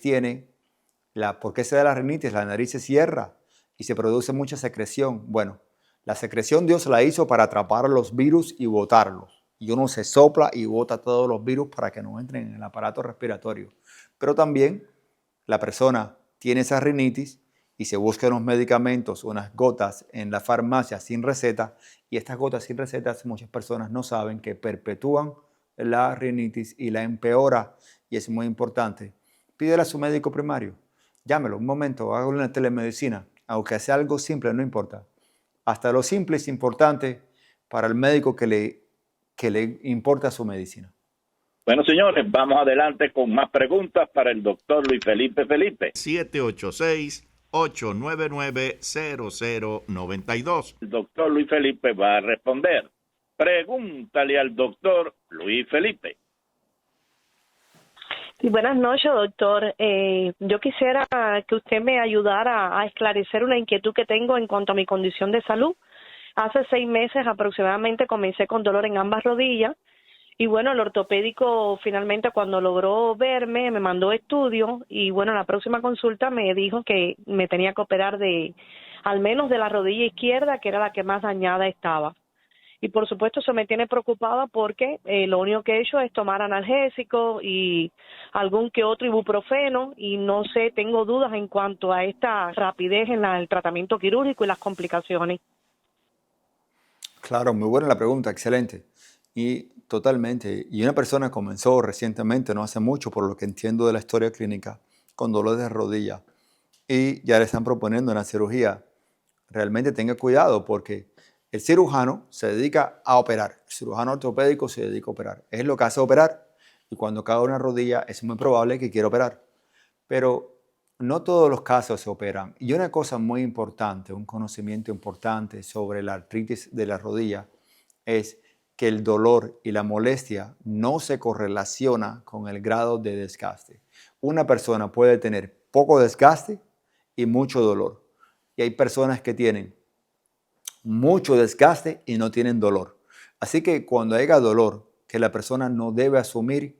A: ¿por qué se da la rinitis? La nariz se cierra y se produce mucha secreción. Bueno, la secreción Dios la hizo para atrapar los virus y botarlos. Y uno se sopla y bota todos los virus para que no entren en el aparato respiratorio. Pero también la persona tiene esa rinitis y se buscan unos medicamentos, unas gotas en la farmacia sin receta. Y estas gotas sin recetas muchas personas no saben que perpetúan la rinitis y la empeora. Y es muy importante. Pídele a su médico primario. Llámelo un momento, hágalo en la telemedicina. Aunque sea algo simple, no importa. Hasta lo simple es importante para el médico que le importa su medicina.
B: Bueno, señores, vamos adelante con más preguntas para el doctor Luis Felipe Felipe.
C: 786-899-0092.
B: El doctor Luis Felipe va a responder. Pregúntale al doctor Luis Felipe.
L: Sí, buenas noches, doctor. Yo quisiera que usted me ayudara a esclarecer una inquietud que tengo en cuanto a mi condición de salud. Hace 6 meses aproximadamente comencé con dolor en ambas rodillas y bueno, el ortopédico finalmente cuando logró verme me mandó estudios y bueno, en la próxima consulta me dijo que me tenía que operar al menos de la rodilla izquierda, que era la que más dañada estaba. Y por supuesto eso me tiene preocupada porque lo único que he hecho es tomar analgésico y algún que otro ibuprofeno y no sé, tengo dudas en cuanto a esta rapidez en el tratamiento quirúrgico y las complicaciones.
A: Claro, muy buena la pregunta, excelente. Y totalmente. Y una persona comenzó recientemente, no hace mucho, por lo que entiendo de la historia clínica, con dolor de rodilla. Y ya le están proponiendo una cirugía. Realmente tenga cuidado porque el cirujano se dedica a operar. El cirujano ortopédico se dedica a operar. Es lo que hace operar. Y cuando cae una rodilla es muy probable que quiera operar. Pero no todos los casos se operan. Y una cosa muy importante, un conocimiento importante sobre la artritis de la rodilla es que el dolor y la molestia no se correlaciona con el grado de desgaste. Una persona puede tener poco desgaste y mucho dolor. Y hay personas que tienen mucho desgaste y no tienen dolor. Así que cuando haya dolor, que la persona no debe asumir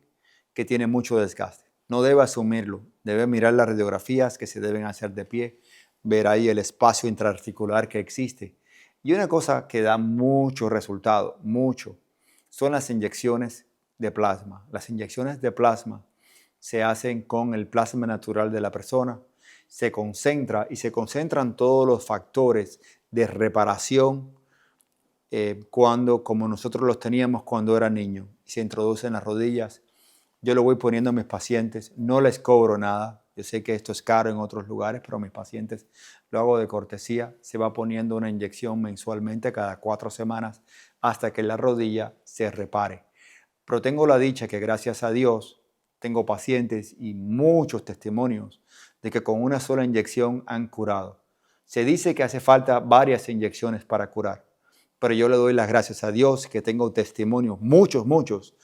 A: que tiene mucho desgaste. No debe asumirlo. Debe mirar las radiografías que se deben hacer de pie, ver ahí el espacio intraarticular que existe. Y una cosa que da mucho resultado, son las inyecciones de plasma. Las inyecciones de plasma se hacen con el plasma natural de la persona. Se concentran todos los factores de reparación como nosotros los teníamos cuando era niño. Se introducen en las rodillas. Yo lo voy poniendo a mis pacientes. No les cobro nada. Yo sé que esto es caro en otros lugares, pero a mis pacientes lo hago de cortesía. Se va poniendo una inyección mensualmente cada 4 semanas hasta que la rodilla se repare. Pero tengo la dicha que gracias a Dios tengo pacientes y muchos testimonios de que con una sola inyección han curado. Se dice que hace falta varias inyecciones para curar, pero yo le doy las gracias a Dios que tengo testimonios, muchos,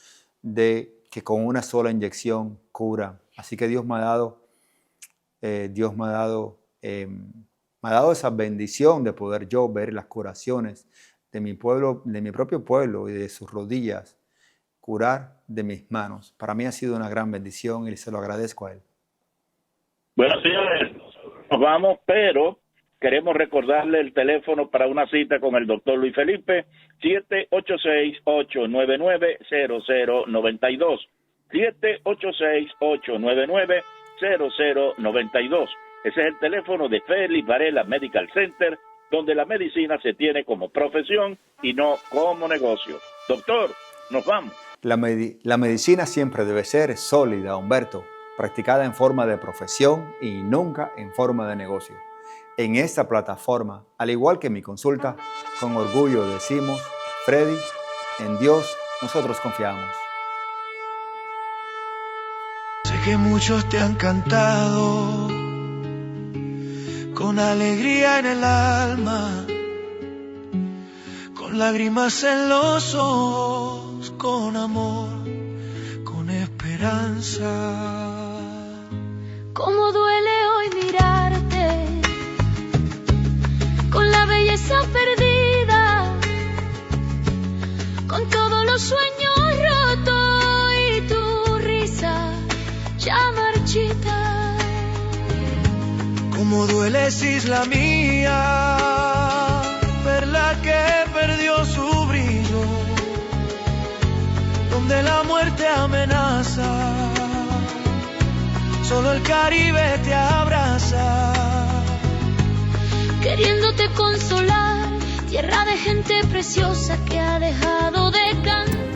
A: de que con una sola inyección cura. Así que Dios me ha dado Me ha dado esa bendición de poder yo ver las curaciones de mi pueblo, de mi propio pueblo y de sus rodillas, curar de mis manos. Para mí ha sido una gran bendición y se lo agradezco a él.
B: Bueno, señores, nos vamos, pero queremos recordarle el teléfono para una cita con el doctor Luis Felipe, 786-899-0092. 786-899-0092. Ese es el teléfono de Félix Varela Medical Center, donde la medicina se tiene como profesión y no como negocio. Doctor, nos vamos.
A: La medicina siempre debe ser sólida, Humberto, practicada en forma de profesión y nunca en forma de negocio. En esta plataforma, al igual que en mi consulta, con orgullo decimos, Freddy, en Dios nosotros confiamos.
M: Sé que muchos te han cantado con alegría en el alma, con lágrimas en los ojos, con amor, con esperanza.
N: Cómo duele hoy mirarte con la belleza perdida, con todos los sueños rotos y tu risa ya marchita.
M: Cómo dueles, isla mía, perla que perdió su brillo, donde la muerte amenaza, solo el Caribe te abraza.
N: Queriéndote consolar, tierra de gente preciosa que ha dejado de cantar.